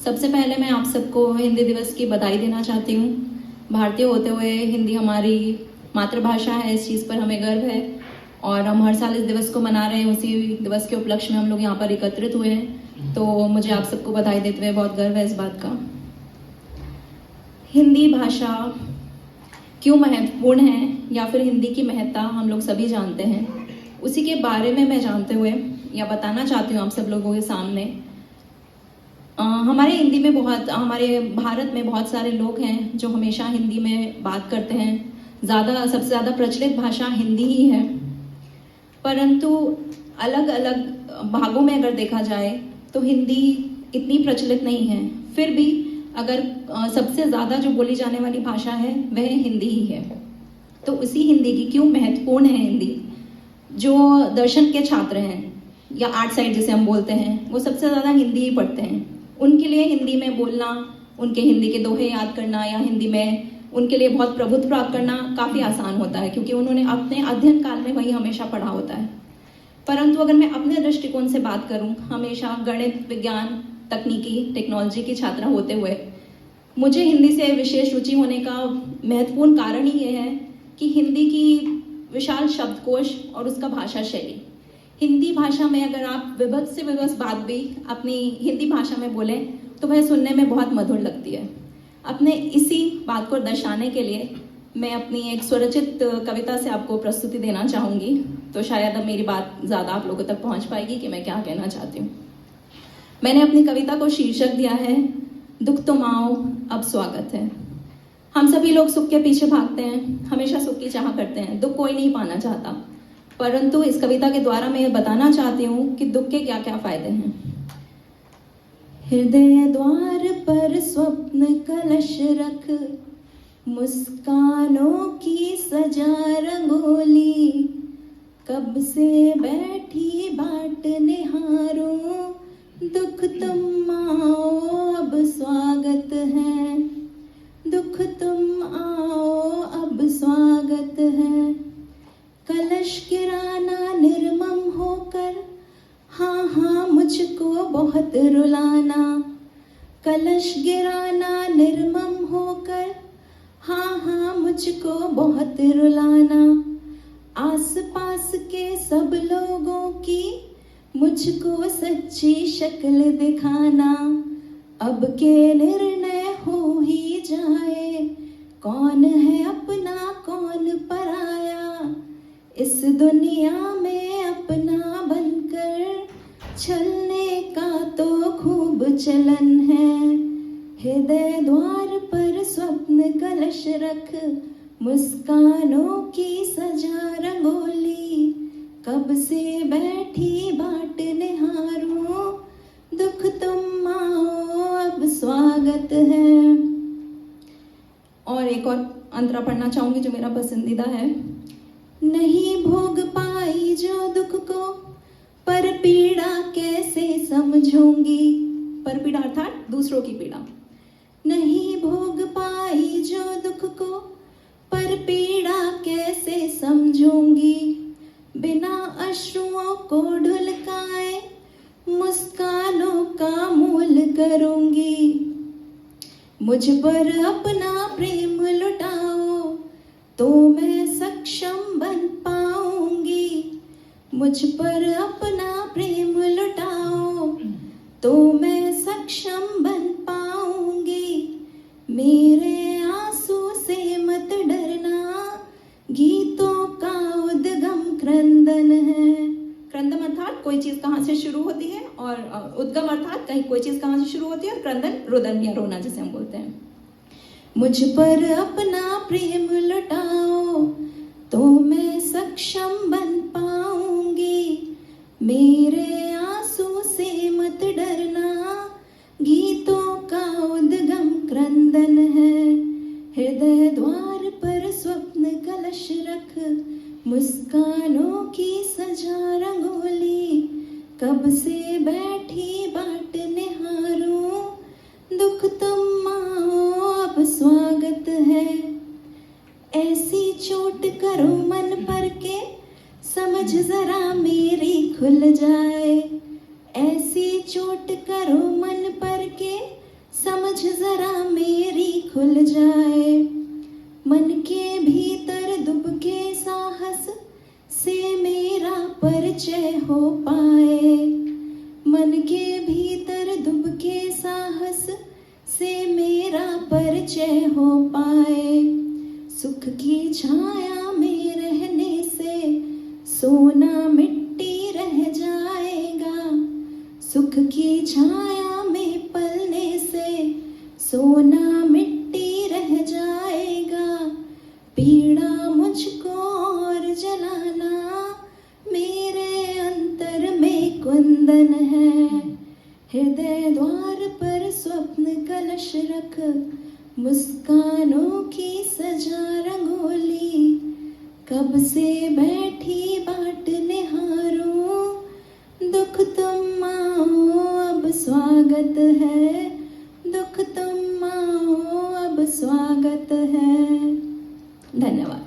सबसे पहले मैं आप सबको हिंदी दिवस की बधाई देना चाहती हूँ। भारतीय होते हुए हिंदी हमारी मातृभाषा है, इस चीज़ पर हमें गर्व है और हम हर साल इस दिवस को मना रहे हैं। उसी दिवस के उपलक्ष्य में हम लोग यहाँ पर एकत्रित हुए हैं, तो मुझे आप सबको बधाई देते हुए बहुत गर्व है इस बात का। हिंदी भाषा क्यों महत्वपूर्ण है या फिर हिंदी की महत्ता हम लोग सभी जानते हैं। उसी के बारे में मैं जानते हुए या बताना चाहती हूँ आप सब लोगों के सामने। हमारे भारत में बहुत सारे लोग हैं जो हमेशा हिंदी में बात करते हैं। सबसे ज़्यादा प्रचलित भाषा हिंदी ही है, परंतु अलग अलग भागों में अगर देखा जाए तो हिंदी इतनी प्रचलित नहीं है। फिर भी अगर सबसे ज़्यादा जो बोली जाने वाली भाषा है वह हिंदी ही है। तो उसी हिंदी की क्यों महत्वपूर्ण है हिंदी। जो दर्शन के छात्र हैं या आर्ट साइड जिसे हम बोलते हैं, वो सबसे ज़्यादा हिंदी ही पढ़ते हैं। उनके लिए हिंदी में बोलना, उनके हिंदी के दोहे याद करना या हिंदी में उनके लिए बहुत प्रभुत्व प्राप्त करना काफ़ी आसान होता है, क्योंकि उन्होंने अपने अध्ययन काल में वही हमेशा पढ़ा होता है। परंतु अगर मैं अपने दृष्टिकोण से बात करूं, हमेशा गणित, विज्ञान, तकनीकी, टेक्नोलॉजी की छात्रा होते हुए मुझे हिंदी से विशेष रुचि होने का महत्वपूर्ण कारण ही ये है कि हिंदी की विशाल शब्दकोश और उसका भाषा शैली। हिंदी भाषा में अगर आप विभत्स से विभत्स बात भी अपनी हिंदी भाषा में बोलें तो वह सुनने में बहुत मधुर लगती है। अपने इसी बात को दर्शाने के लिए मैं अपनी एक स्वरचित कविता से आपको प्रस्तुति देना चाहूँगी, तो शायद अब मेरी बात ज़्यादा आप लोगों तक पहुँच पाएगी कि मैं क्या कहना चाहती हूँ। मैंने अपनी कविता को शीर्षक दिया है, दुख तुम आओ अब स्वागत है। हम सभी लोग सुख के पीछे भागते हैं, हमेशा सुख की चाह करते हैं, दुख कोई नहीं पाना चाहता। परंतु इस कविता के द्वारा मैं ये बताना चाहती हूँ कि दुख के क्या क्या फायदे हैं। हृदय द्वार पर स्वप्न कलश रख, मुस्कानों की सजा रंगोली, कब से बैठी बाट निहारूं, दुख तुम आओ अब स्वागत है, दुख तुम आओ अब स्वागत है। कलश गिराना निर्मम होकर, हाँ हाँ मुझको बहुत रुलाना, कलश गिराना निर्मम होकर, हाँ हाँ मुझको बहुत रुलाना। आस पास के सब लोगों की मुझको सच्ची शक्ल दिखाना, अब के निर्णय हो ही जाए, कौन है अपना कौन पराया, इस दुनिया में अपना बनकर चलने का तो खूब चलन है। हृदय द्वार पर स्वप्न कलश रख, मुस्कानों की सजा रंगोली, कब से बैठी बाट निहारूं, दुख तुम आओ अब स्वागत है। और एक और अंतरा पढ़ना चाहूंगी जो मेरा पसंदीदा है। नहीं भोग पाई जो दुख को, पर पीड़ा कैसे समझूंगी। पर पीड़ा अर्थात दूसरों की पीड़ा। नहीं भोग पाई जो दुख को, पर पीड़ा कैसे समझूंगी। बिना अश्रुओं को ढुलकाए, मुस्कानों का मूल करूंगी। मुझ पर अपना प्रेम लुटाओ, तो मैं सक्षम बन पाऊंगी। मुझ पर अपना प्रेम लुटाओ, तो मैं सक्षम बन पाऊंगी। मेरे आंसू से मत डरना, गीतों का उद्गम क्रंदन है। क्रंदन अर्थात कोई चीज कहाँ से शुरू होती है, और उद्गम अर्थात कहीं कोई चीज कहाँ से शुरू होती है, और क्रंदन रुदन या रोना जिसे हम बोलते हैं। मुझ पर अपना प्रेम लुटाओ, तो मैं सक्षम बन पाऊंगी। मेरे आंसू से मत डरना, गीतों का उद्गम क्रंदन है। हृदय द्वार पर स्वप्न कलश रख, मुस्कानों की सजा रंगोली, कब से बैठी बाट निहारूं, दुख तुम आओ अब स्वागत है। ऐसी चोट करो मन पर के, समझ जरा मेरी खुल जाए। ऐसी चोट करो मन पर के, खुल जाए, मन के भीतर दुबके साहस से मेरा परिचय हो पाए, मन के भीतर दुबके साहस से मेरा परिचय हो पाए। सुख की छाया में रहने से सोना मिट्टी रह जाएगा, सुख की छाया में पलने से सोना मिट्टी रह जाएगा। पीड़ा मुझको और जलाना, मेरे अंतर में कुंदन है। हृदय द्वार पर स्वप्न कलश रख, मुस्कानों की सजा रंगोली, कब से बैठी बाट निहारूं, दुख तुम आओ अब स्वागत है, दुख तुम आओ अब स्वागत है। धन्यवाद।